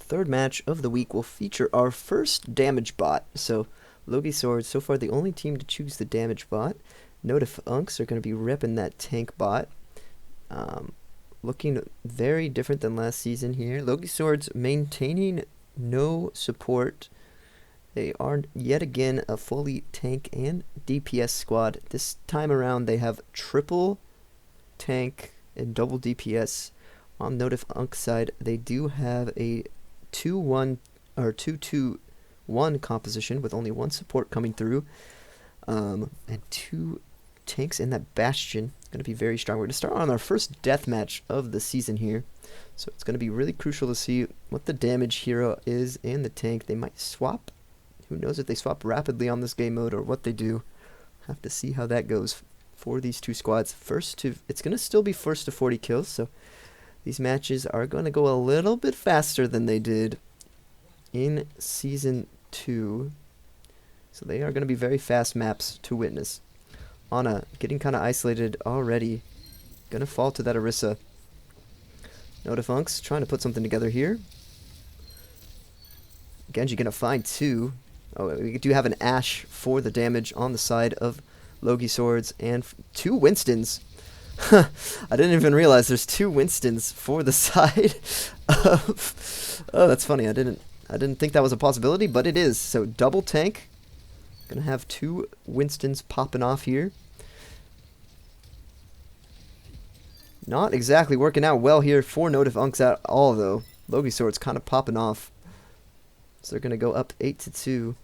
third match of the week will feature our first damage bot. So, LogiSwords, so far the only team to choose the damage bot. Notif Unks are going to be repping that tank bot. Looking very different than last season here. LogiSwords maintaining no support. They are yet again a fully tank and DPS squad. This time around they have triple tank and double DPS. On Notif Unk's side, they do have a 2-1 or 2-2-1 composition with only one support coming through, and two tanks in that Bastion. Going to be very strong. We're going to start on our first death match of the season here, so it's going to be really crucial to see what the damage hero is and the tank. They might swap. Who knows if they swap rapidly on this game mode or what they do. Have to see how that goes for these two squads. It's going to still be first to 40 kills, so these matches are going to go a little bit faster than they did in Season 2. So they are going to be very fast maps to witness. Ana getting kind of isolated already. Going to fall to that Orisa. Notif Unks trying to put something together here. Genji going to find two. Oh, we do have an Ashe for the damage on the side of LogiSwords and two Winstons. I didn't even realize there's two Winstons for the side of... Oh, that's funny. I didn't think that was a possibility, but it is. So double tank. Gonna have two Winstons popping off here. Not exactly working out well here for Notif Unks at all, though. LogiSwords kind of popping off. So they're gonna go up 8-2.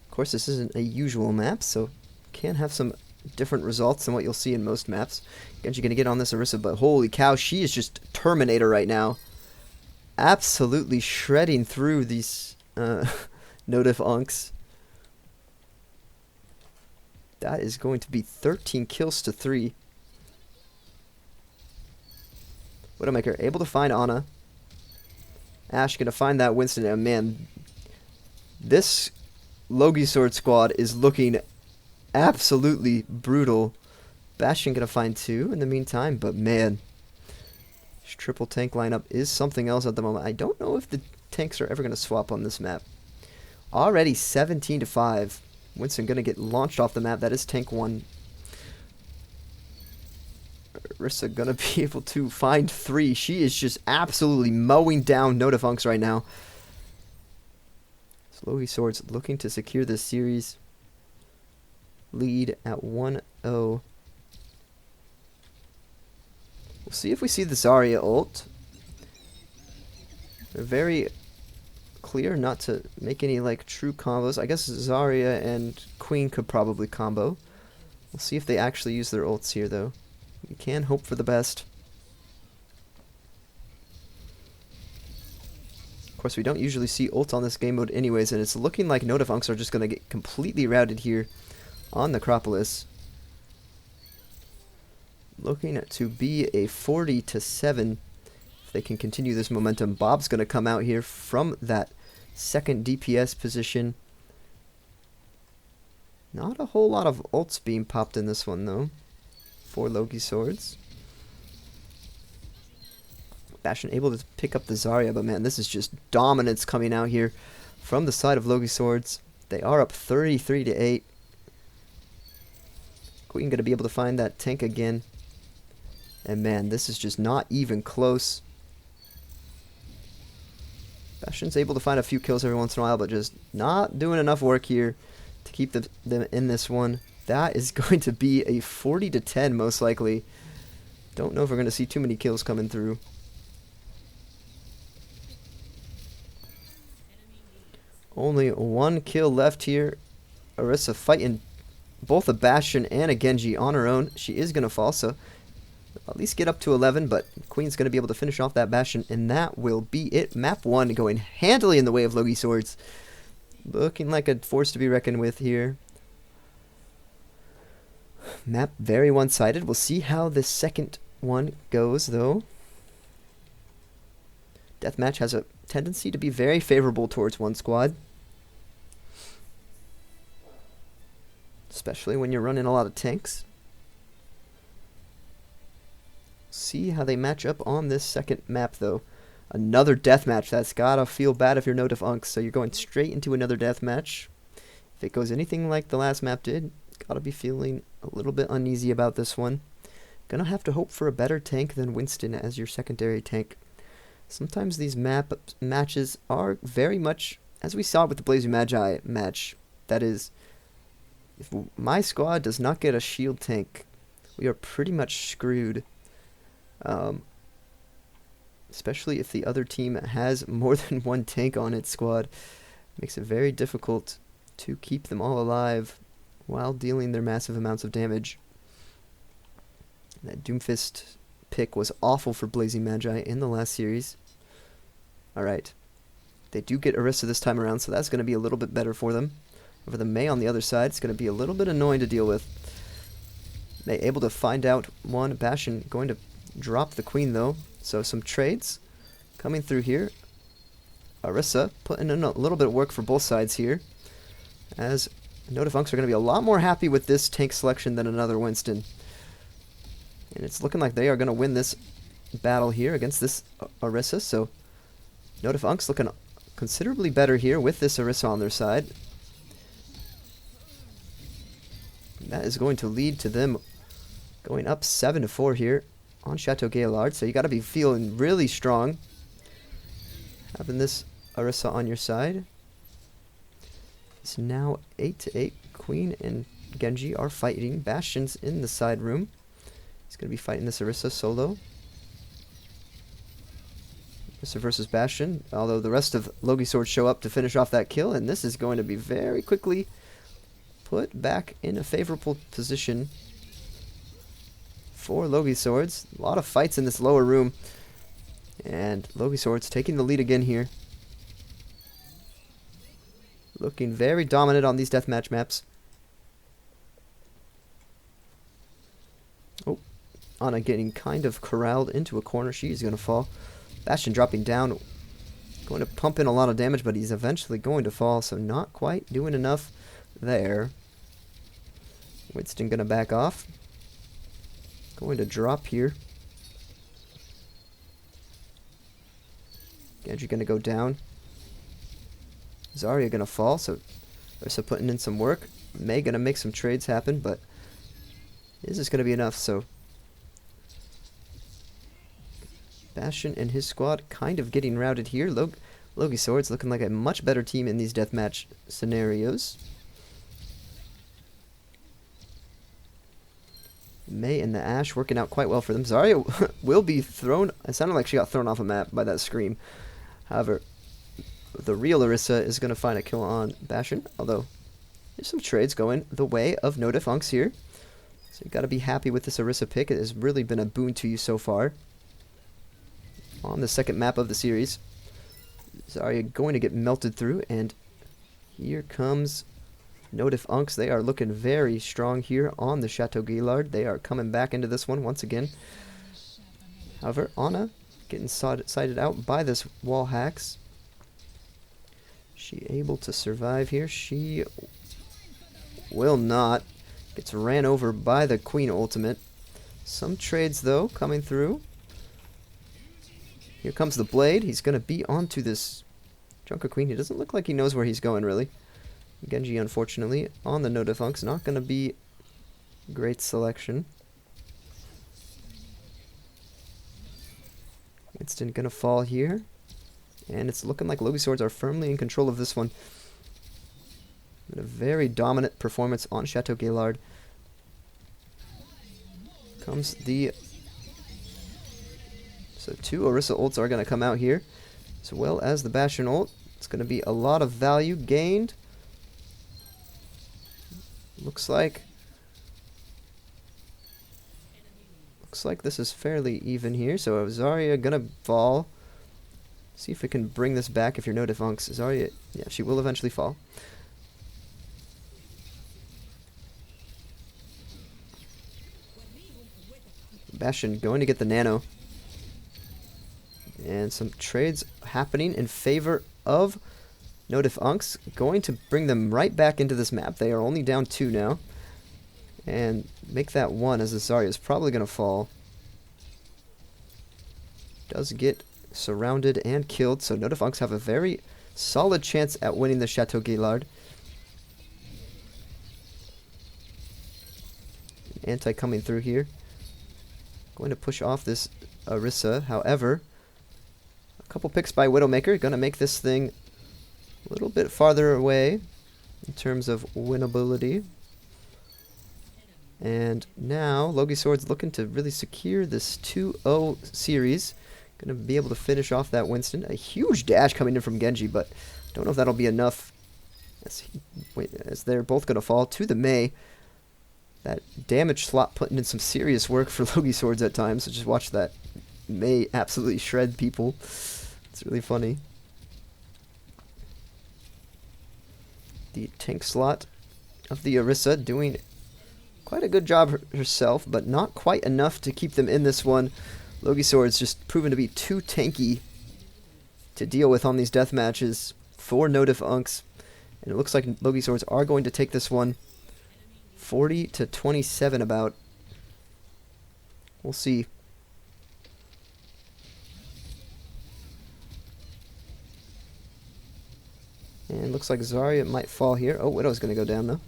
Of course, this isn't a usual map, so can have some different results than what you'll see in most maps. Genji gonna get on this Orisa, but holy cow, she is just Terminator right now. Absolutely shredding through these Notif Unks. That is going to be 13 kills to 3. Widowmaker able to find Ana. Ashe gonna find that Winston, and man, this LogiSword squad is looking absolutely brutal. Bastion gonna find two in the meantime, but man, this triple tank lineup is something else at the moment. I don't know if the tanks are ever gonna swap on this map. Already 17-5. Winston gonna get launched off the map. That is tank 1. Orisa gonna be able to find 3. She is just absolutely mowing down Notif Unks right now. LogiSwords looking to secure this series lead at 1-0. We'll see if we see the Zarya ult. They're very clear not to make any like true combos. I guess Zarya and Queen could probably combo. We'll see if they actually use their ults here, though. We can hope for the best. Of course, we don't usually see ult on this game mode anyways, and it's looking like Notif Unks are just going to get completely routed here on Necropolis. Looking to be a 40-7 if they can continue this momentum. Bob's going to come out here from that second DPS position. Not a whole lot of ults being popped in this one, though, for LogiSwords. Bastion able to pick up the Zarya, but man, this is just dominance coming out here from the side of LogiSwords. They are up 33-8. Queen gonna be able to find that tank again. And man, this is just not even close. Bastion's able to find a few kills every once in a while, but just not doing enough work here to keep them in this one. That is going to be a 40-10 most likely. Don't know if we're going to see too many kills coming through. Only one kill left here. Orisa fighting both a Bastion and a Genji on her own. She is going to fall, so at least get up to 11, but Queen's going to be able to finish off that Bastion, and that will be it. Map 1 going handily in the way of LogiSwords. Looking like a force to be reckoned with here. Map very one-sided. We'll see how the second one goes, though. Deathmatch has a tendency to be very favorable towards one squad. Especially when you're running a lot of tanks. See how they match up on this second map, though. Another deathmatch. That's gotta feel bad if you're no Diff Unks. So you're going straight into another deathmatch. If it goes anything like the last map did, gotta be feeling a little bit uneasy about this one. Gonna have to hope for a better tank than Winston as your secondary tank. Sometimes these matches are very much, as we saw with the Blazing Magi match, that is, if my squad does not get a shield tank, we are pretty much screwed. Especially if the other team has more than one tank on its squad. Makes it very difficult to keep them all alive while dealing their massive amounts of damage. That Doomfist pick was awful for Blazing Magi in the last series. Alright. They do get Orisa this time around, so that's going to be a little bit better for them. Over the Mei on the other side, it's going to be a little bit annoying to deal with. They able to find out one. Bastion going to drop the Queen, though. So some trades coming through here. Orisa putting in a little bit of work for both sides here. As no Diff Unks are going to be a lot more happy with this tank selection than another Winston. And it's looking like they are going to win this battle here against this Orisa. So no Diff Unks looking considerably better here with this Orisa on their side. That is going to lead to them going up 7-4 here on Chateau Gaillard. So you got to be feeling really strong having this Orisa on your side. It's now 8-8. Queen and Genji are fighting. Bastion's in the side room. He's going to be fighting this Orisa solo. Orisa versus Bastion. Although the rest of LogiSwords show up to finish off that kill. And this is going to be very quickly put back in a favorable position for LogiSwords. A lot of fights in this lower room. And LogiSwords taking the lead again here. Looking very dominant on these deathmatch maps. Oh, Ana getting kind of corralled into a corner. She's going to fall. Bastion dropping down. Going to pump in a lot of damage, but he's eventually going to fall. So not quite doing enough there. Winston going to back off. Going to drop here. Genji going to go down. Zarya going to fall, so Orisa putting in some work. Mei going to make some trades happen, but this is going to be enough, so Bastion and his squad kind of getting routed here. LogiSwords looking like a much better team in these deathmatch scenarios. Mei and the Ashe working out quite well for them. Zarya will be thrown. It sounded like she got thrown off a map by that scream. However, the real Orisa is going to find a kill on Bastion, although there's some trades going the way of no Diff Unks here. So you got to be happy with this Orisa pick. It has really been a boon to you so far on the second map of the series. Zarya going to get melted through, and here comes no Diff Unks. They are looking very strong here on the Chateau Gaillard. They are coming back into this one once again. However, Ana getting sighted out by this wall hacks. She able to survive here? She will not. Gets ran over by the Queen ultimate. Some trades, though, coming through. Here comes the Blade. He's going to be onto this Junker Queen. He doesn't look like he knows where he's going, really. Genji, unfortunately, on the no Diff Unks. Not going to be great selection. Winston going to fall here. And it's looking like LogiSwords are firmly in control of this one. A very dominant performance on Chateau Gaillard. Comes the... So two Orisa ults are going to come out here, as well as the Bastion ult. It's going to be a lot of value gained. Looks like this is fairly even here. So Zarya going to fall. See if we can bring this back if you're no Diff Unks. Zarya, yeah, she will eventually fall. Bastion going to get the nano. And some trades happening in favor of no Diff Unks. Going to bring them right back into this map. They are only down 2 now. And make that 1 as the Zarya is probably going to fall. does get surrounded and killed, so Notifunks have a very solid chance at winning the Chateau Gaillard. Anti coming through here. Going to push off this Orisa, however. A couple picks by Widowmaker, gonna make this thing a little bit farther away in terms of winnability. And now LogiSwords looking to really secure this 2-0 series. Gonna be able to finish off that Winston. A huge dash coming in from Genji, but don't know if that'll be enough as they're both gonna fall to the Mei. That damage slot putting in some serious work for LogiSwords at times, so just watch that Mei absolutely shred people. It's really funny. The tank slot of the Orisa doing quite a good job herself, but not quite enough to keep them in this one. LogiSwords just proven to be too tanky to deal with on these death matches for Notifunks, and it looks like LogiSwords are going to take this one 40-27 about. We'll see. And looks like Zarya might fall here. Oh, Widow's going to go down, though.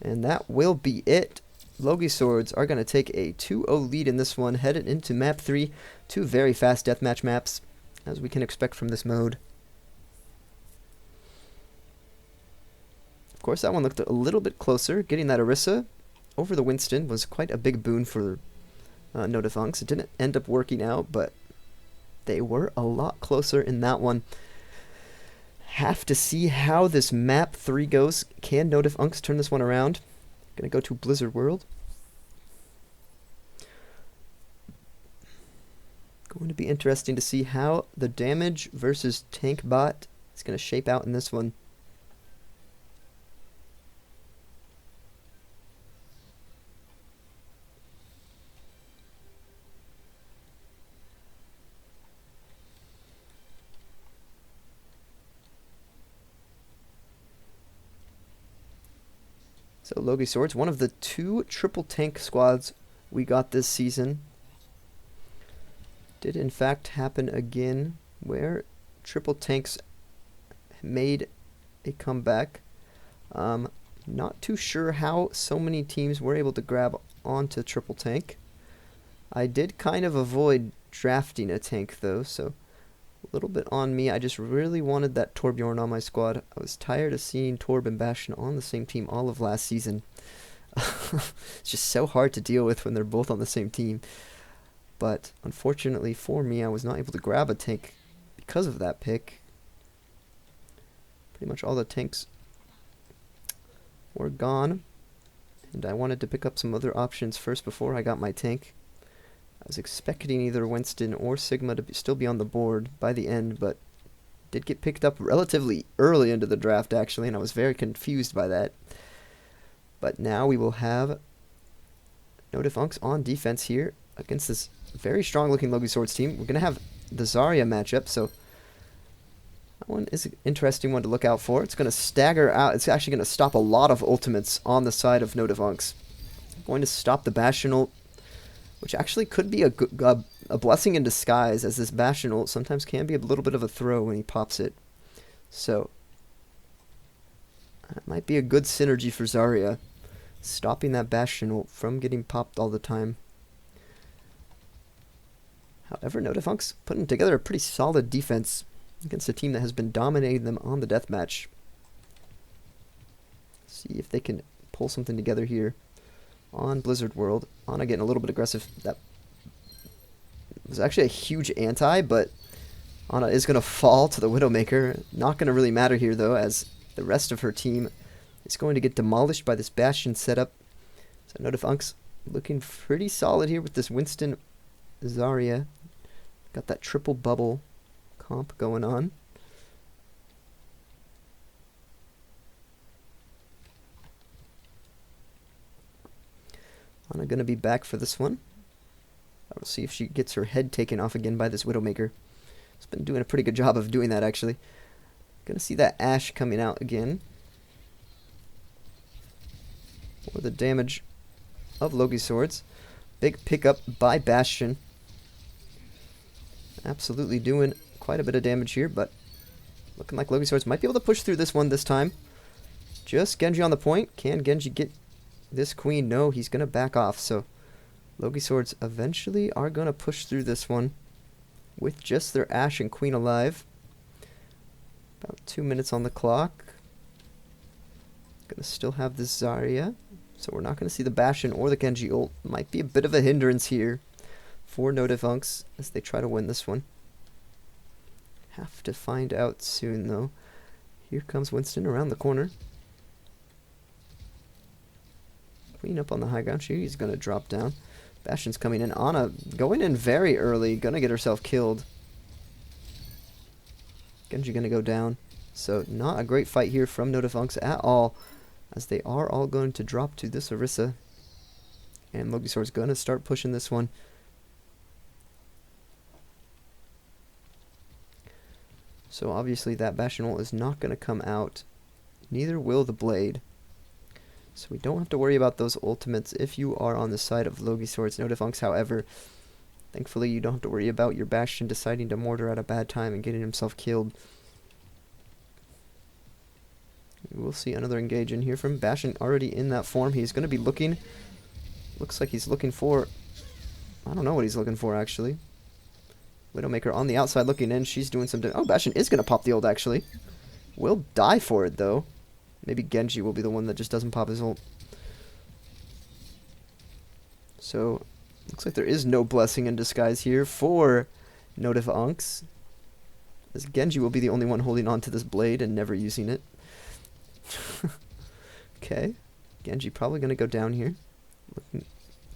And that will be it. LogiSwords are going to take a 2-0 lead in this one, headed into map 3. Two very fast deathmatch maps, as we can expect from this mode. Of course, that one looked a little bit closer. Getting that Orisa over the Winston was quite a big boon for Notifunks. It didn't end up working out, but they were a lot closer in that one. Have to see how this map 3 goes. Can Notifunks turn this one around? Gonna go to Blizzard World. Going to be interesting to see how the damage versus tank bot is gonna shape out in this one. So LogiSwords, one of the 2 triple tank squads we got this season, did in fact happen again, where triple tanks made a comeback. Not too sure how so many teams were able to grab onto triple tank. I did kind of avoid drafting a tank though, so a little bit on me. I just really wanted that Torbjorn on my squad. I was tired of seeing Torb and Bastion on the same team all of last season. It's just so hard to deal with when they're both on the same team. But unfortunately for me, I was not able to grab a tank because of that pick. Pretty much all the tanks were gone, and I wanted to pick up some other options first before I got my tank. I was expecting either Winston or Sigma to still be on the board by the end, but did get picked up relatively early into the draft, actually, and I was very confused by that. But now we will have Notifunks on defense here against this very strong-looking LogiSwords team. We're going to have the Zarya matchup, so that one is an interesting one to look out for. It's going to stagger out. It's actually going to stop a lot of ultimates on the side of Notifunks. Going to stop the Bastion ult, which actually could be a blessing in disguise, as this Bastion ult sometimes can be a little bit of a throw when he pops it. So that might be a good synergy for Zarya, stopping that Bastion ult from getting popped all the time. However, Notifunks putting together a pretty solid defense against a team that has been dominating them on the deathmatch. See if they can pull something together here on Blizzard World. Ana getting a little bit aggressive. That was actually a huge anti, but Ana is going to fall to the Widowmaker. Not going to really matter here, though, as the rest of her team is going to get demolished by this Bastion setup. So Notifunks looking pretty solid here with this Winston Zarya. Got that triple bubble comp going on. Ana gonna be back for this one. I'll see if she gets her head taken off again by this Widowmaker. It's been doing a pretty good job of doing that, actually. Gonna see that Ashe coming out again. For the damage of LogiSwords. Big pickup by Bastion. Absolutely doing quite a bit of damage here, but looking like LogiSwords might be able to push through this one this time. Just Genji on the point. Can Genji get this queen? No, he's going to back off. So LogiSwords eventually are going to push through this one with just their Ashe and queen alive. About 2 minutes on the clock. Going to still have this Zarya. So we're not going to see the Bastion or the Genji ult. Might be a bit of a hindrance here for No Diff Unks as they try to win this one. Have to find out soon, though. Here comes Winston around the corner. Queen up on the high ground. She's going to drop down. Bastion's coming in. Ana going in very early. Going to get herself killed. Genji going to go down. So not a great fight here from No Diff Unks at all, as they are all going to drop to this Orisa. And LogiSword's going to start pushing this one. So obviously that Bastion ult is not going to come out. Neither will the Blade. So we don't have to worry about those ultimates if you are on the side of LogiSwords. No Diff Unks, however, thankfully you don't have to worry about your Bastion deciding to mortar at a bad time and getting himself killed. We'll see another engage in here from Bastion already in that form. He's going to be looking. Looks like he's looking for... I don't know what he's looking for, actually. Widowmaker on the outside looking in. She's doing some... Oh, Bastion is going to pop the ult, actually. Will die for it, though. Maybe Genji will be the one that just doesn't pop his ult. So, looks like there is no blessing in disguise here for No Diff Unks, as Genji will be the only one holding on to this blade and never using it. Okay, Genji probably going to go down here. Looking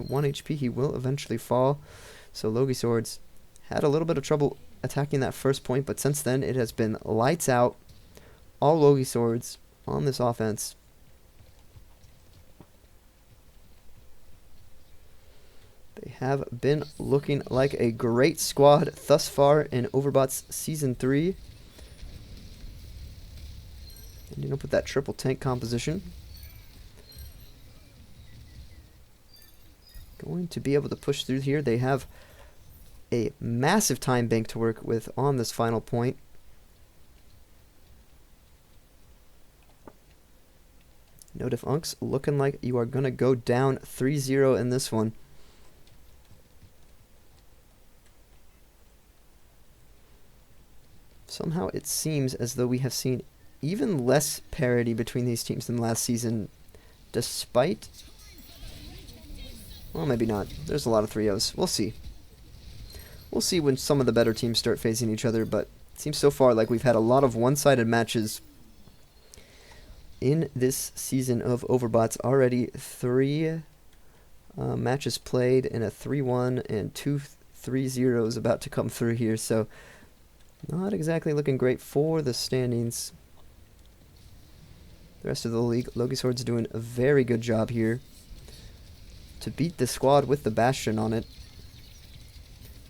at 1 HP, he will eventually fall. So LogiSwords had a little bit of trouble attacking that first point, but since then it has been lights out. All LogiSwords on this offense. They have been looking like a great squad thus far in Overbots Season 3. Ending up with that triple tank composition. Going to be able to push through here. They have a massive time bank to work with on this final point. No Diff Unks looking like you are going to go down 3-0 in this one. Somehow it seems as though we have seen even less parity between these teams than last season, despite... Well, maybe not. There's a lot of 3-0s. We'll see. We'll see when some of the better teams start facing each other, but it seems so far like we've had a lot of one-sided matches in this season of Overbots. Already 3 matches played, and a 3-1 and 2 3-0s about to come through here, so not exactly looking great for the standings. The rest of the league, LogiSword's doing a very good job here to beat the squad with the Bastion on it.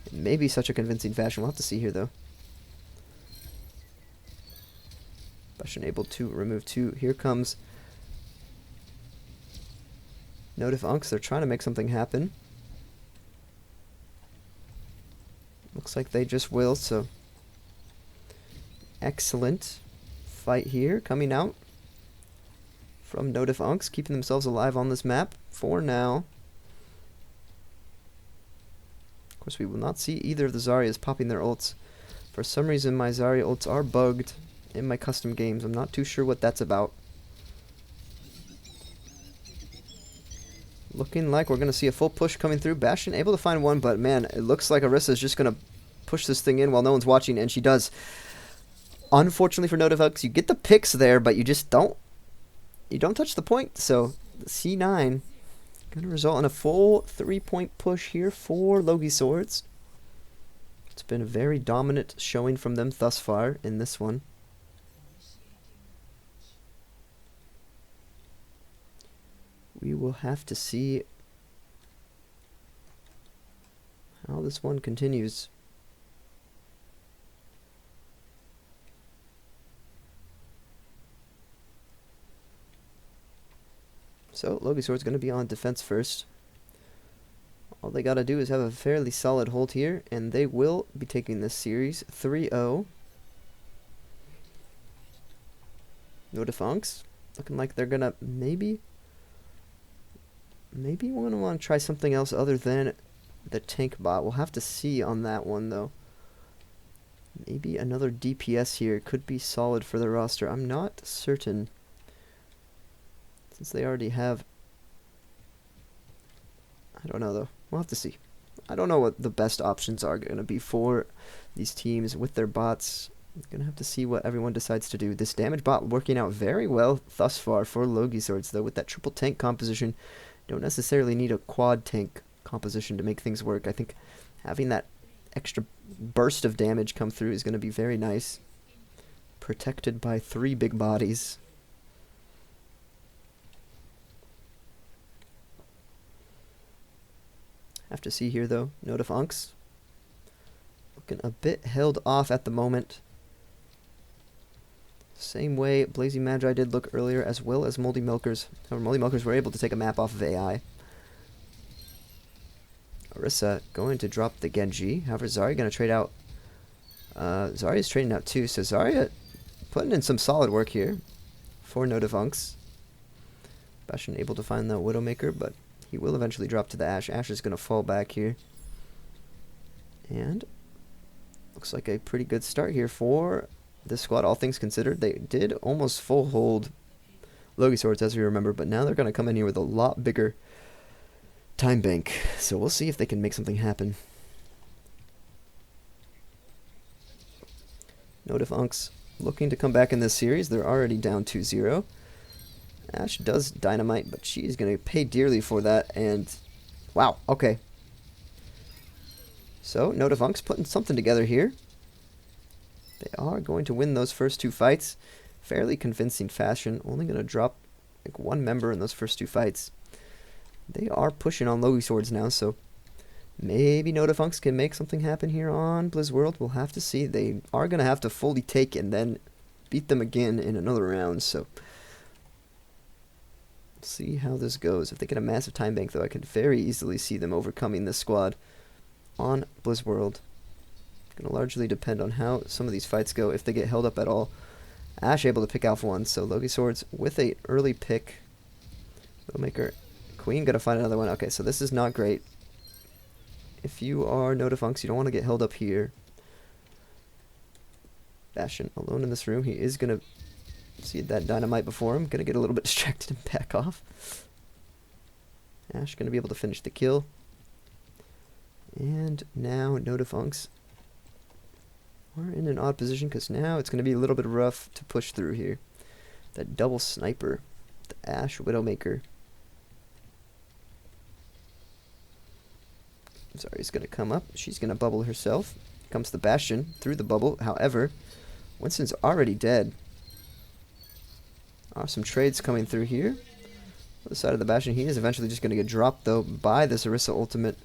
It may be such a convincing fashion. We'll have to see here, though. Bastion able to remove 2. Here comes No Diff Unks. They're trying to make something happen. Looks like they just will, so... Excellent fight here coming out from No Diff Unks, keeping themselves alive on this map for now. Of course, we will not see either of the Zaryas popping their ults. For some reason, my Zarya ults are bugged in my custom games. I'm not too sure what that's about. Looking like we're going to see a full push coming through. Bastion able to find one, but man, it looks like Orisa is just going to push this thing in while no one's watching, and she does. Unfortunately for No Diff Unks, you get the picks there, but you just don't. You don't touch the point, so the C9 going to result in a full 3-point push here for LogiSwords. It's been a very dominant showing from them thus far in this one. We will have to see how this one continues. So LogiSword's going to be on defense first. All they gotta do is have a fairly solid hold here, and they will be taking this series 3-0. No defunks. Looking like they're gonna maybe want to try something else other than the tank bot. We'll have to see on that one, though. Maybe another DPS here could be solid for the roster. I'm not certain, since they already have... I don't know, though. We'll have to see. I don't know what the best options are going to be for these teams with their bots. I'm going to have to see what everyone decides to do. This damage bot working out very well thus far for LogiSwords, though, with that triple tank composition. Don't necessarily need a quad tank composition to make things work. I think having that extra burst of damage come through is going to be very nice. Protected by 3 big bodies. Have to see here, though. No defunks. Looking a bit held off at the moment. Same way Blazing Magi did look earlier, as well as Moldy Milkers. However, Moldy Milkers were able to take a map off of AI. Orisa going to drop the Genji. However, Zarya going to trade out. Zarya's trading out too, so Zarya putting in some solid work here for no defunks. Bastion able to find the Widowmaker, but he will eventually drop to the Ashe. Ashe is going to fall back here. And looks like a pretty good start here for this squad, all things considered. They did almost full hold LogiSwords, as we remember, but now they're going to come in here with a lot bigger time bank. So we'll see if they can make something happen. No defunks looking to come back in this series. They're already down 2-0. Ashe does dynamite, but she's going to pay dearly for that. And wow, okay. So no defunks putting something together here. They are going to win those first 2 fights. Fairly convincing fashion. Only going to drop like 1 member in those first 2 fights. They are pushing on LogiSwords now, so maybe no defunks can make something happen here on Blizzworld. We'll have to see. They are going to have to fully take and then beat them again in another round, so see how this goes. If they get a massive time bank, though, I could very easily see them overcoming this squad on Blizzworld. It's going to largely depend on how some of these fights go, if they get held up at all. Ashe able to pick Alpha 1, so LogiSwords with a early pick. Widowmaker. Queen going to find another one. Okay, so this is not great. If you are no defunks, you don't want to get held up here. Bastion alone in this room. He is going to see that dynamite before him. Going to get a little bit distracted and back off. Ashe going to be able to finish the kill. And now no defunks are in an odd position, because now it's going to be a little bit rough to push through here. That double sniper. The Ashe Widowmaker. Zarya's going to come up. She's going to bubble herself. Comes the Bastion through the bubble. However, Winston's already dead. Awesome trades coming through here. Other side of the Bastion. He is eventually just going to get dropped, though, by this Orisa ultimate.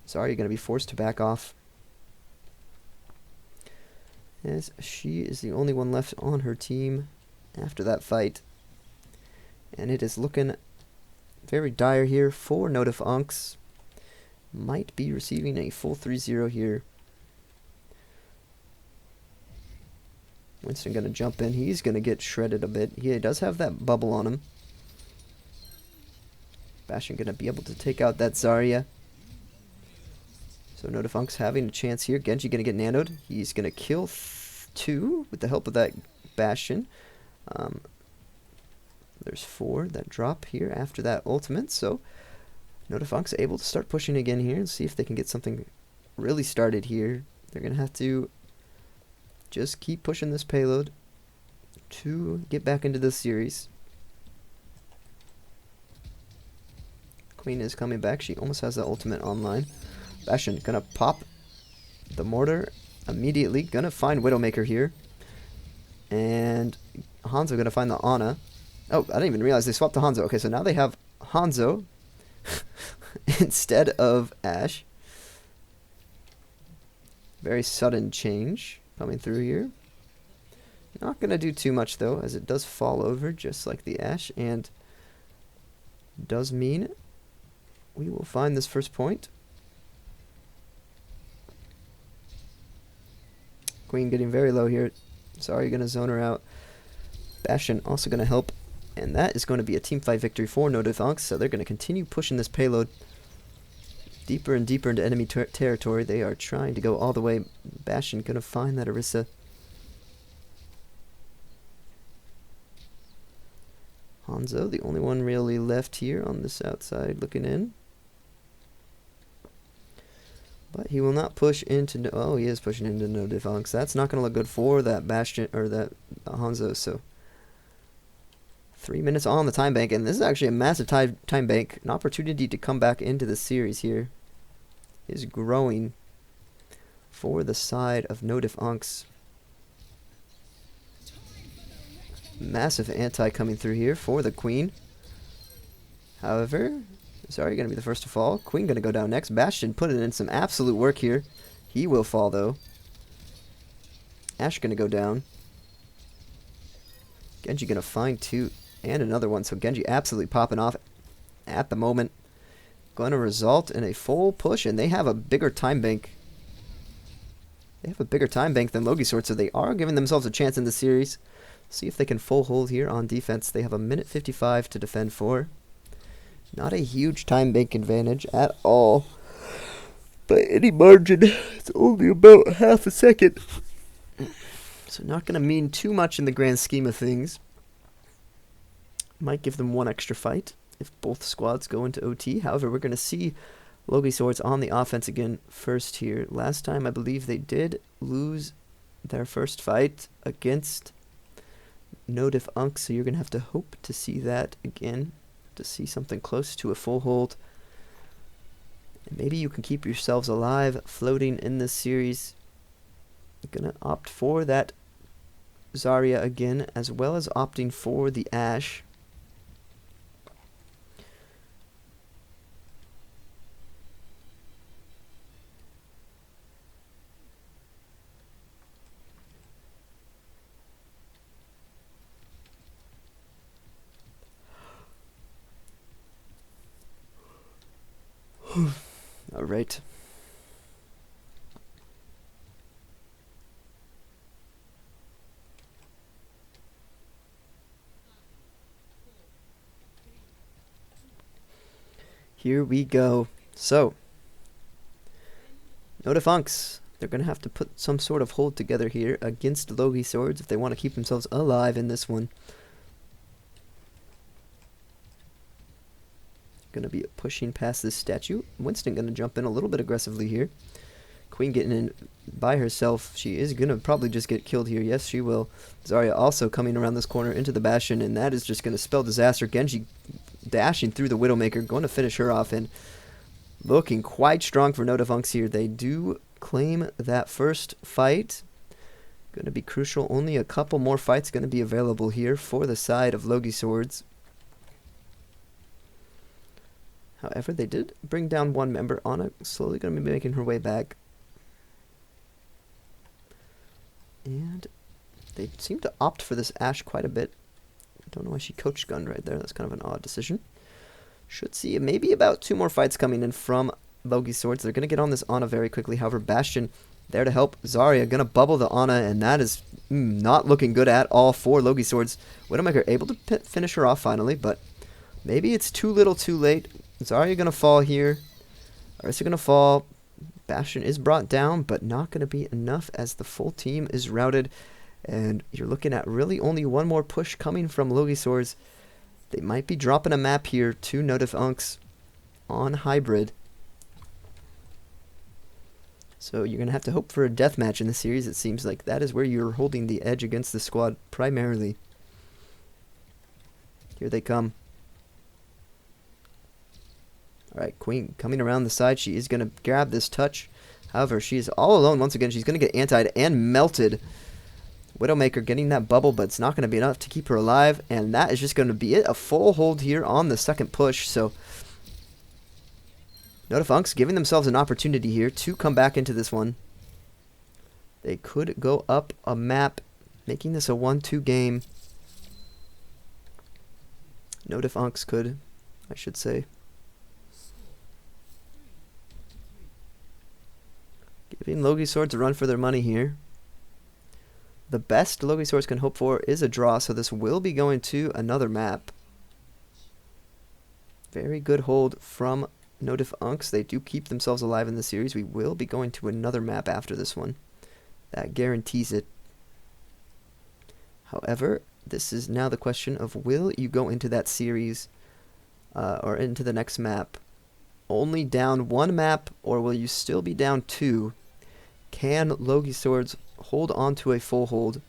Zarya going to be forced to back off, as she is the only one left on her team after that fight. And it is looking very dire here for no defunks. Might be receiving a full 3-0 here. Winston going to jump in. He's going to get shredded a bit. He does have that bubble on him. Bastion going to be able to take out that Zarya. So no defunks having a chance here. Genji going to get nanoed. He's going to kill 2 with the help of that Bastion. There's 4 that drop here after that ultimate. So no defunks able to start pushing again here and see if they can get something really started here. They're going to have to just keep pushing this payload to get back into this series. Queen is coming back. She almost has the ultimate online. Bastion gonna pop the mortar immediately. Gonna find Widowmaker here. And Hanzo gonna find the Ana. Oh, I didn't even realize they swapped to Hanzo. Okay, so now they have Hanzo instead of Ashe. Very sudden change coming through here. Not gonna do too much though, as it does fall over just like the Ashe, and does mean we will find this first point. Queen getting very low here. Sorry, going to zone her out. Bastion also going to help. And that is going to be a team fight victory for No Diff Unks. So they're going to continue pushing this payload deeper and deeper into enemy territory. They are trying to go all the way. Bastion going to find that Orisa. Hanzo, the only one really left here on this outside looking in. But he will not push into... Oh, he is pushing into No Diff Unks. That's not going to look good for that Bastion, or that Hanzo, so... 3 minutes on the time bank, and this is actually a massive time bank. An opportunity to come back into the series here is growing for the side of No Diff Unks. Massive anti coming through here for the Queen. However, Zarya going to be the first to fall. Queen going to go down next. Bastion putting in some absolute work here. He will fall, though. Ashe going to go down. Genji going to find two and another one. So Genji absolutely popping off at the moment. Going to result in a full push, and they have a bigger time bank. They have a bigger time bank than LogiSwords, so they are giving themselves a chance in the series. See if they can full hold here on defense. They have a minute 55 to defend for. Not a huge time bank advantage at all. By any margin, it's only about half a second. So not going to mean too much in the grand scheme of things. Might give them one extra fight if both squads go into OT. However, we're going to see LogiSwords on the offense again first here. Last time, I believe they did lose their first fight against No Diff Unks, so you're going to have to hope to see that again, to see something close to a full hold. And maybe you can keep yourselves alive floating in this series. You're going to opt for that Zarya again, as well as opting for the Ashe. All right. Here we go. So, No Diff Unks, they're going to have to put some sort of hold together here against LogiSwords if they want to keep themselves alive in this one. Going to be pushing past this statue. Winston going to jump in a little bit aggressively here. Queen getting in by herself. She is going to probably just get killed here. Yes, she will. Zarya also coming around this corner into the Bastion, and that is just going to spell disaster. Genji dashing through the Widowmaker, going to finish her off, and looking quite strong for No Diff Unks here. They do claim that first fight. Going to be crucial. Only a couple more fights going to be available here for the side of LogiSwords. However, they did bring down one member. Ana slowly going to be making her way back. And they seem to opt for this Ashe quite a bit. I don't know why she coach gunned right there. That's kind of an odd decision. Should see maybe about 2 more fights coming in from LogiSwords. They're going to get on this Ana very quickly. However, Bastion there to help. Zarya going to bubble the Ana, and that is not looking good at all for LogiSwords. Widowmaker able to finish her off finally, but maybe it's too little too late. Zarya going to fall here. Orisa going to fall. Bastion is brought down, but not going to be enough as the full team is routed. And you're looking at really only one more push coming from LogiSwords. They might be dropping a map here to No Diff Unks on Hybrid. So you're going to have to hope for a deathmatch in the series. It seems like that is where you're holding the edge against the squad primarily. Here they come. Alright, Queen coming around the side. She is going to grab this touch. However, she is all alone once again. She's going to get antied and melted. Widowmaker getting that bubble, but it's not going to be enough to keep her alive. And that is just going to be it. A full hold here on the second push. So, No Diff Unks giving themselves an opportunity here to come back into this one. They could go up a map, making this a 1-2 game. No Diff Unks could, I should say. Giving LogiSwords a run for their money here. The best LogiSwords can hope for is a draw, so this will be going to another map. Very good hold from No Diff Unks. They do keep themselves alive in the series. We will be going to another map after this one. That guarantees it. However, this is now the question of, will you go into that series or into the next map only down one map, or will you still be down two? Can LogiSwords hold on to a full hold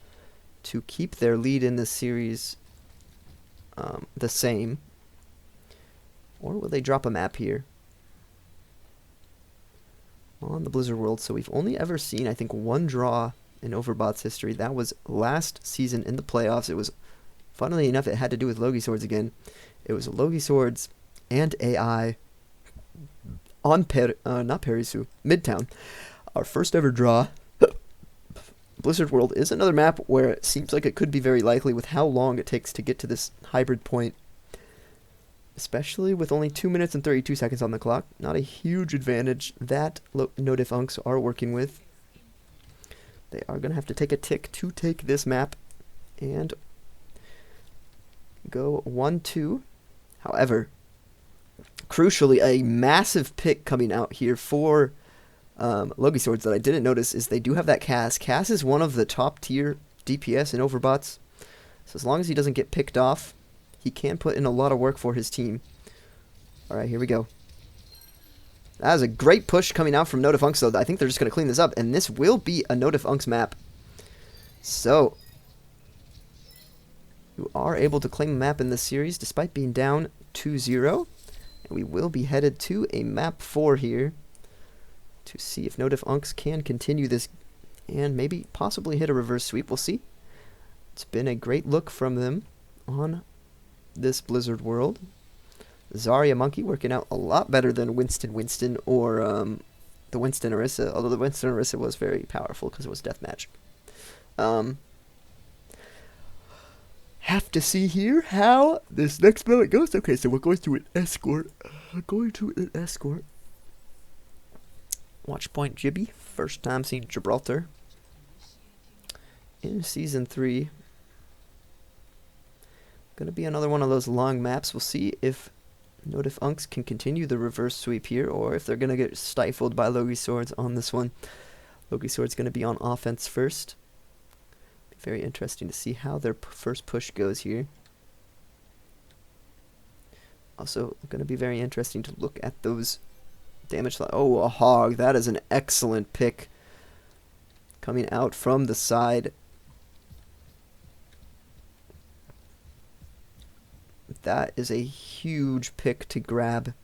to keep their lead in this series the same? Or will they drop a map here on the Blizzard World? So we've only ever seen, I think, one draw in Overbot's history. That was last season in the playoffs. It was, funnily enough, it had to do with LogiSwords again. It was LogiSwords and AI on not Perisu, Midtown. Our first ever draw. Blizzard World is another map where it seems like it could be very likely with how long it takes to get to this hybrid point. Especially with only 2 minutes and 32 seconds on the clock. Not a huge advantage that No Diff Unks are working with. They are going to have to take a tick to take this map and go 1-2. However, crucially, a massive pick coming out here for LogiSwords that I didn't notice is they do have that Cass. Cass is one of the top tier DPS in Overbots. So as long as he doesn't get picked off, he can put in a lot of work for his team. Alright, here we go. That is a great push coming out from No Diff Unks, though. I think they're just going to clean this up, and this will be a No Diff Unks map. So, you are able to claim a map in this series despite being down 2-0. And we will be headed to a map 4 here to see if No Diff Unks can continue this and maybe possibly hit a reverse sweep. We'll see. It's been a great look from them on this Blizzard World. Zarya Monkey working out a lot better than Winston or the Winston Orisa, although the Winston Orisa was very powerful because it was deathmatch. Have to see here how this next minute goes. Okay, so we're going to an escort. Watch point Jibby. First time seeing Gibraltar in Season 3. Gonna be another one of those long maps. We'll see if No Diff Unks can continue the reverse sweep here, or if they're gonna get stifled by LogiSwords on this one. LogiSwords gonna be on offense first. Be very interesting to see how their first push goes here. Also, gonna be very interesting to look at those damage. Oh, a hog. That is an excellent pick coming out from the side. That is a huge pick to grab.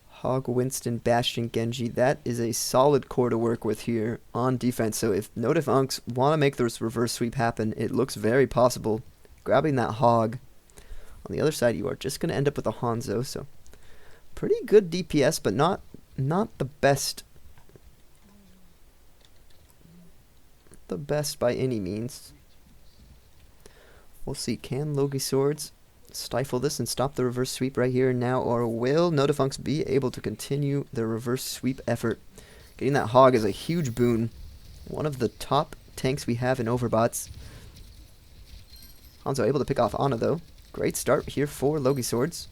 Hog, Winston, Bastion, Genji. That is a solid core to work with here on defense. So if No Diff Unks want to make this reverse sweep happen, it looks very possible. Grabbing that Hog. On the other side, you are just going to end up with a Hanzo. So pretty good DPS, but not the best. The best by any means. We'll see. Can LogiSwords stifle this and stop the reverse sweep right here and now, or will No Diff Unks be able to continue their reverse sweep effort? Getting that Hog is a huge boon. One of the top tanks we have in Overbots. Hanzo able to pick off Ana, though. Great start here for LogiSwords.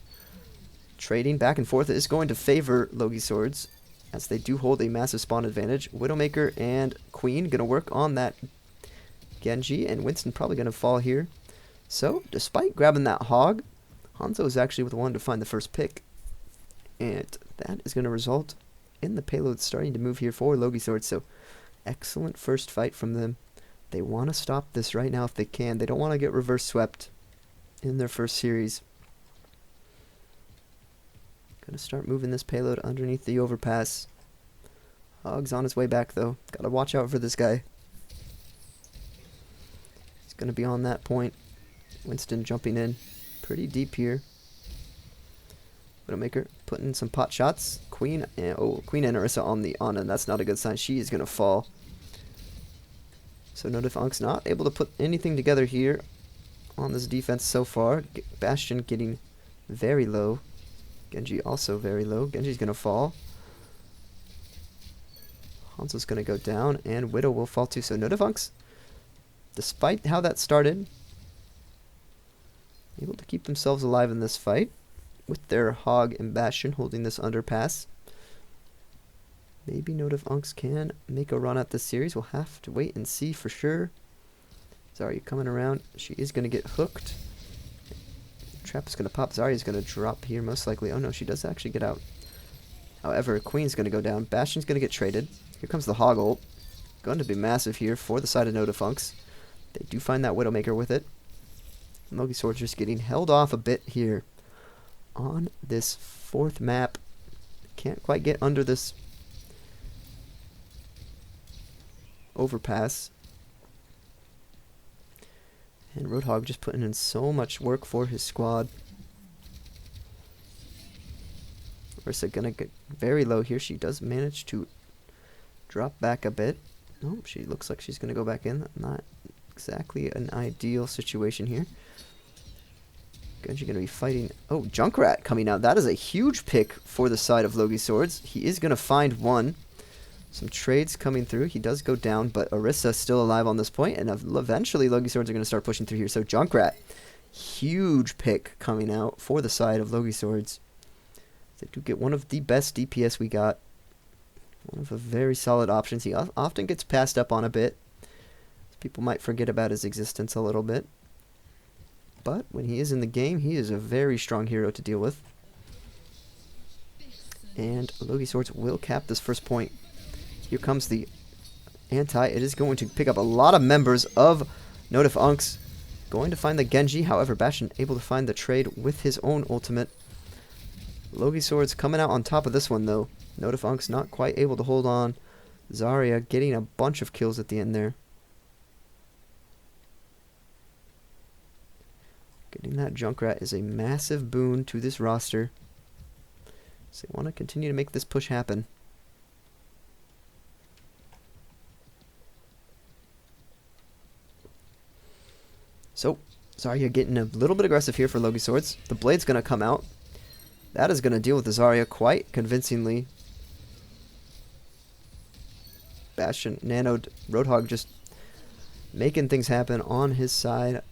Trading back and forth is going to favor LogiSwords, as they do hold a massive spawn advantage. Widowmaker and Queen going to work on that Genji, and Winston probably going to fall here. So, despite grabbing that Hog, Hanzo is actually the one to find the first pick. And that is going to result in the payload starting to move here for LogiSwords. So, excellent first fight from them. They want to stop this right now if they can. They don't want to get reverse swept in their first series. Going to start moving this payload underneath the overpass. Hog's on his way back, though. Got to watch out for this guy. He's going to be on that point. Winston jumping in pretty deep here. Widowmaker putting in some pot shots. Queen and Orisa on the Ana. That's not a good sign. She is going to fall. So No Diff Unks not able to put anything together here on this defense so far. Bastion getting very low. Genji also very low. Genji's going to fall. Hanzo's going to go down, and Widow will fall too. So Notifunks, despite how that started, able to keep themselves alive in this fight with their Hog and Bastion holding this underpass. Maybe Notifunks can make a run at this series. We'll have to wait and see for sure. Zarya coming around. She is going to get hooked. Trap is going to pop. Zarya's going to drop here most likely. Oh no, she does actually get out. However, Queen's going to go down. Bastion's going to get traded. Here comes the Hog ult. Going to be massive here for the side of Notifunks. They do find that Widowmaker with it. LogiSwords just getting held off a bit here on this fourth map. Can't quite get under this overpass. And Roadhog just putting in so much work for his squad. Orisa gonna get very low here. She does manage to drop back a bit. Oh, she looks like she's gonna go back in. Not exactly an ideal situation here. Genji gonna be fighting. Oh, Junkrat coming out. That is a huge pick for the side of LogiSwords. He is gonna find one. Some trades coming through. He does go down, but Orisa still alive on this point, and eventually LogiSwords are going to start pushing through here. So Junkrat, huge pick coming out for the side of LogiSwords. They do get one of the best DPS we got. One of the very solid options. He often gets passed up on a bit. People might forget about his existence a little bit. But when he is in the game, he is a very strong hero to deal with. And LogiSwords will cap this first point. Here comes the anti. It is going to pick up a lot of members of Notifunks. Going to find the Genji. However, Bastion able to find the trade with his own ultimate. LogiSwords coming out on top of this one, though. Notifunks not quite able to hold on. Zarya getting a bunch of kills at the end there. Getting that Junkrat is a massive boon to this roster. So they want to continue to make this push happen. So, Zarya getting a little bit aggressive here for LogiSwords. The Blade's going to come out. That is going to deal with the Zarya quite convincingly. Bastion, Nanoed, Roadhog just making things happen on his side.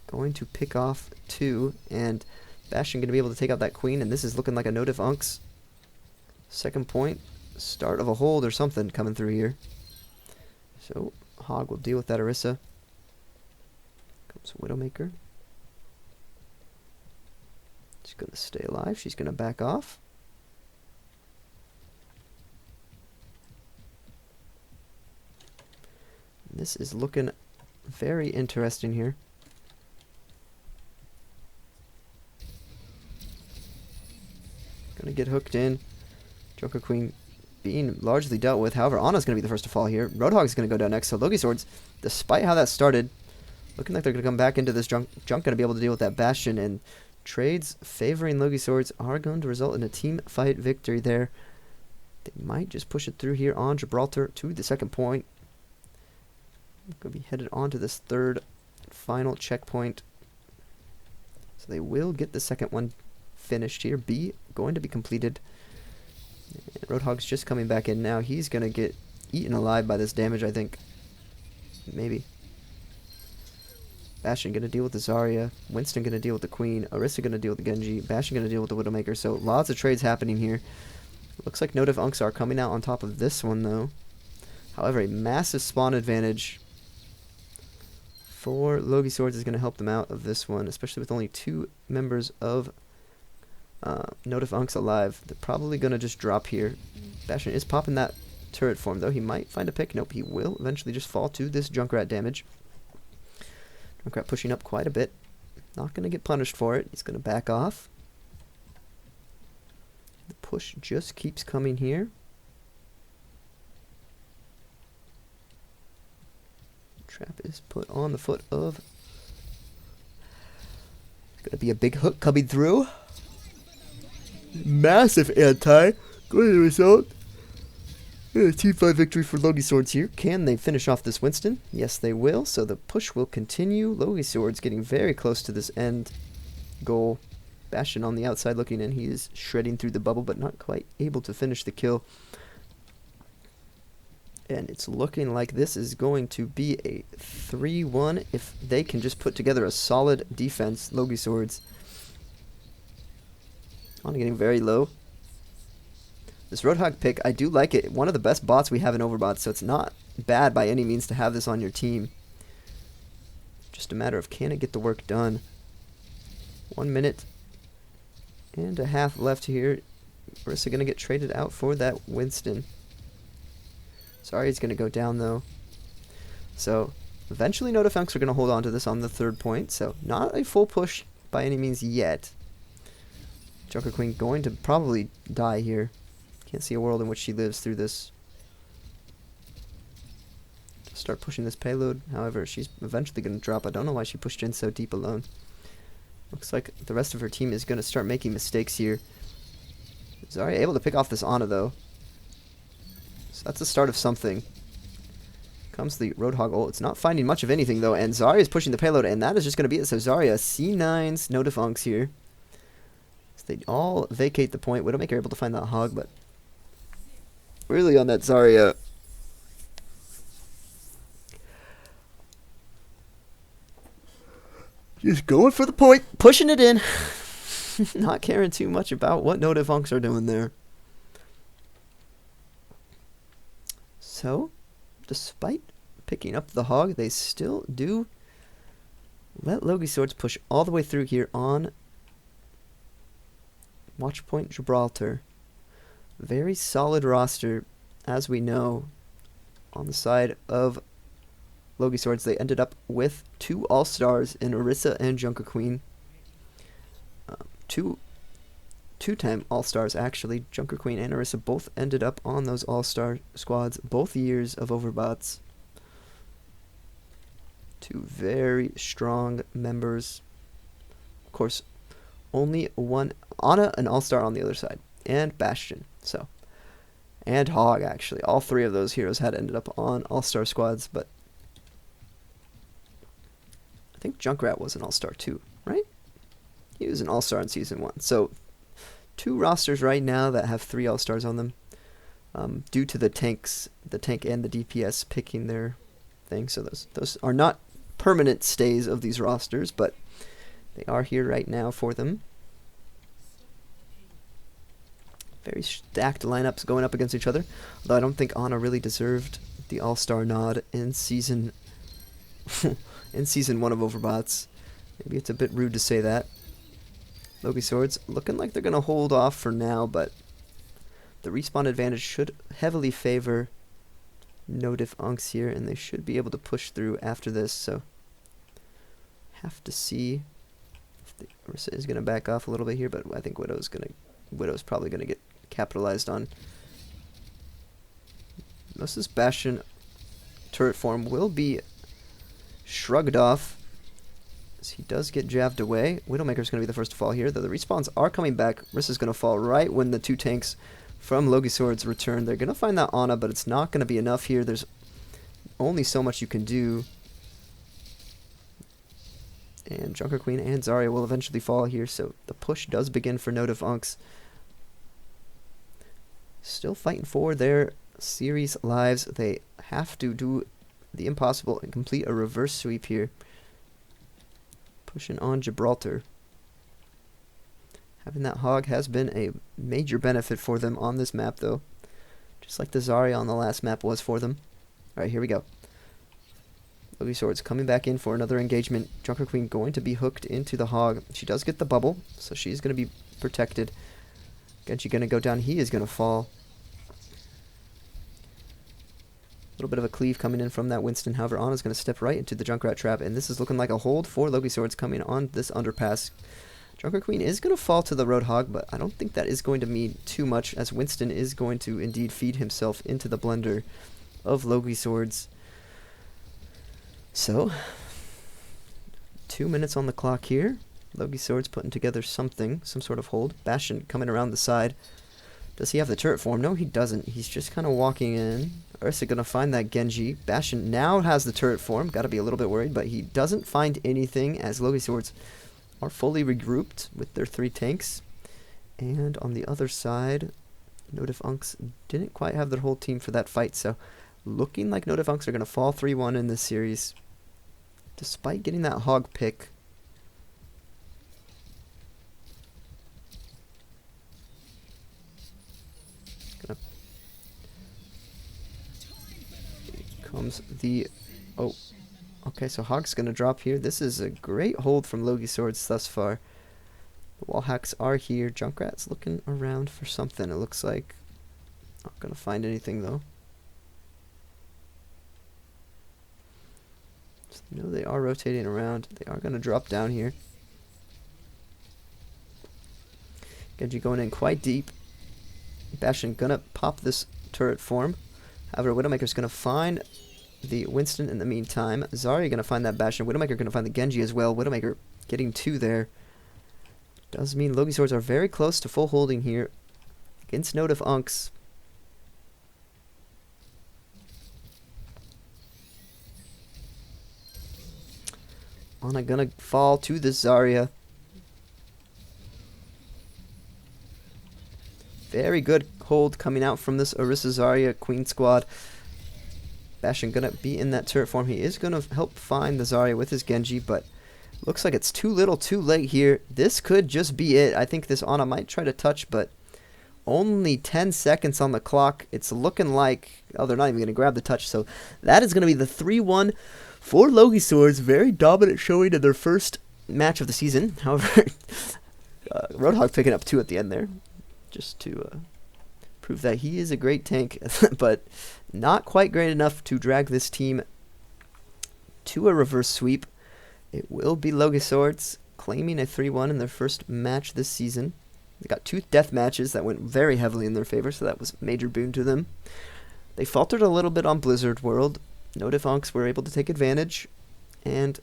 Going to pick off two, and Bastion going to be able to take out that Queen, and this is looking like a Notifunks second point. Start of a hold or something coming through here. So, Hog will deal with that Orisa. Comes Widowmaker. She's going to stay alive. She's going to back off. This is looking very interesting here. Going to get hooked in. Joker Queen being largely dealt with. However, Ana's going to be the first to fall here. Roadhog's going to go down next. So LogiSwords, despite how that started, looking like they're going to come back into this Junk going to be able to deal with that Bastion, and trades favoring LogiSwords are going to result in a team fight victory there. They might just push it through here on Gibraltar to the second point. Going to be headed on to this third final checkpoint. So they will get the second one finished here. B going to be completed. And Roadhog's just coming back in now. He's going to get eaten alive by this damage, I think. Maybe. Bastion going to deal with the Zarya. Winston going to deal with the Queen. Orisa going to deal with the Genji. Bastion going to deal with the Widowmaker. So lots of trades happening here. Looks like Notifunks are coming out on top of this one, though. However, a massive spawn advantage for LogiSwords is going to help them out of this one, especially with only two members of Notifunks alive. They're probably going to just drop here. Bastion is popping that turret form, though. He might find a pick. Nope, he will eventually just fall to this Junkrat damage. Junkrat pushing up quite a bit. Not going to get punished for it. He's going to back off. The push just keeps coming here. Trap is put on the foot of. Gonna be a big hook coming through. Massive anti. Go ahead, result. Team 5 victory for LogiSwords here. Can they finish off this Winston? Yes, they will. So the push will continue. LogiSwords getting very close to this end goal. Bastion on the outside looking in. He is shredding through the bubble, but not quite able to finish the kill. And it's looking like this is going to be a 3-1 if they can just put together a solid defense. LogiSwords on getting very low. This Roadhog pick, I do like it. One of the best bots we have in Overbots, so it's not bad by any means to have this on your team. Just a matter of can it get the work done. 1 minute and a half left here. Orisa going to get traded out for that Winston. Sorry, he's going to go down though. So eventually No Defense are going to hold on to this on the 3rd point. So not a full push by any means yet. Junker Queen going to probably die here. Can't see a world in which she lives through this. Start pushing this payload. However, she's eventually going to drop. I don't know why she pushed in so deep alone. Looks like the rest of her team is going to start making mistakes here. Zarya able to pick off this Ana though. So that's the start of something. Comes the Roadhog ult. It's not finding much of anything though, and Zarya is pushing the payload, and that is just going to be it. So Zarya, C9's No Defunks here. So they all vacate the point. Widowmaker able to find that hog, but really on that Zarya. Just going for the point, pushing it in. Not caring too much about what No Defunks are doing there. So, despite picking up the hog, they still do let LogiSwords push all the way through here on Watchpoint Gibraltar. Very solid roster, as we know. On the side of LogiSwords, they ended up with 2 All-Stars in Orisa and Junker Queen. Two-time All-Stars, actually. Junker Queen and Orisa both ended up on those All-Star squads both years of Overbots. 2 very strong members. Of course, only one Ana, an All-Star on the other side, and Bastion. So, and Hog, actually. All 3 of those heroes had ended up on All-Star squads, but I think Junkrat was an All-Star too, right? He was an All-Star in Season 1. So, 2 rosters right now that have 3 All-Stars on them. Due to the tank and the DPS picking their thing. So those are not permanent stays of these rosters, but they are here right now for them. Very stacked lineups going up against each other. Although I don't think Ana really deserved the All-Star nod in season in Season 1 of Overbots. Maybe it's a bit rude to say that. LogiSwords looking like they're going to hold off for now, but the respawn advantage should heavily favor No Defunks here, and they should be able to push through after this, so have to see if the Orisa is going to back off a little bit here, but I think Widow's probably going to get capitalized on. Most of this Bastion turret form will be shrugged off as he does get jabbed away. Widowmaker's going to be the first to fall here, though the respawns are coming back. Orisa's going to fall right when the 2 tanks from LogiSwords return. They're going to find that Ana, but it's not going to be enough here. There's only so much you can do. And Junker Queen and Zarya will eventually fall here, so the push does begin for No Defunks. Still fighting for their series lives. They have to do the impossible and complete a reverse sweep here. Pushing on Gibraltar. Having that hog has been a major benefit for them on this map, though. Just like the Zarya on the last map was for them. Alright, here we go. LogiSwords coming back in for another engagement. Junker Queen going to be hooked into the hog. She does get the bubble, so she's going to be protected. Genji going to go down. He is going to fall. A little bit of a cleave coming in from that Winston. However, Ana's going to step right into the Junkrat trap, and this is looking like a hold for LogiSwords coming on this underpass. Junker Queen is going to fall to the Roadhog, but I don't think that is going to mean too much, as Winston is going to indeed feed himself into the blender of LogiSwords. So, 2 minutes on the clock here. LogiSwords putting together something, some sort of hold. Bastion coming around the side. Does he have the turret form? No, he doesn't. He's just kind of walking in. Orisa going to find that Genji. Bastion now has the turret form. Got to be a little bit worried, but he doesn't find anything as LogiSwords are fully regrouped with their 3 tanks. And on the other side, No Defunks didn't quite have their whole team for that fight, so looking like No Diff are going to fall 3-1 in this series, despite getting that hog pick. Here comes the... Oh, okay, so hog's going to drop here. This is a great hold from LogiSwords thus far. The wall hacks are here. Junkrat's looking around for something, it looks like. Not going to find anything, though. So, no, they are rotating around. They are going to drop down here. Genji going in quite deep. Bastion going to pop this turret form. However, Widowmaker's going to find the Winston in the meantime. Zarya going to find that Bastion. Widowmaker going to find the Genji as well. Widowmaker getting 2 there. Does mean LogiSwords are very close to full holding here against No Diff Unks. Ana gonna fall to the Zarya. Very good hold coming out from this Orisa Zarya Queen squad. Bastion gonna be in that turret form. He is gonna help find the Zarya with his Genji, but looks like it's too little too late here. This could just be it. I think this Ana might try to touch, but only 10 seconds on the clock. It's looking like, oh, they're not even gonna grab the touch, so that is gonna be the 3-1 for LogiSwords. Very dominant showing in their first match of the season. However, Roadhog picking up 2 at the end there, just to prove that he is a great tank, but not quite great enough to drag this team to a reverse sweep. It will be LogiSwords claiming a 3-1 in their first match this season. They got 2 death matches that went very heavily in their favor, so that was a major boon to them. They faltered a little bit on Blizzard World. No Diff were able to take advantage, and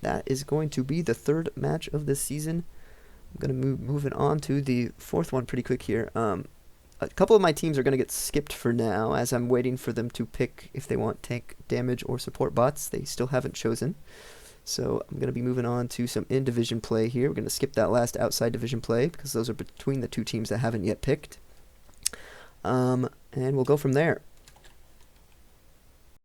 that is going to be the 3rd match of this season. I'm going to move it on to the 4th one pretty quick here. A couple of my teams are going to get skipped for now, as I'm waiting for them to pick if they want tank, damage, or support bots. They still haven't chosen. So I'm going to be moving on to some in-division play here. We're going to skip that last outside division play, because those are between the 2 teams that haven't yet picked. And we'll go from there.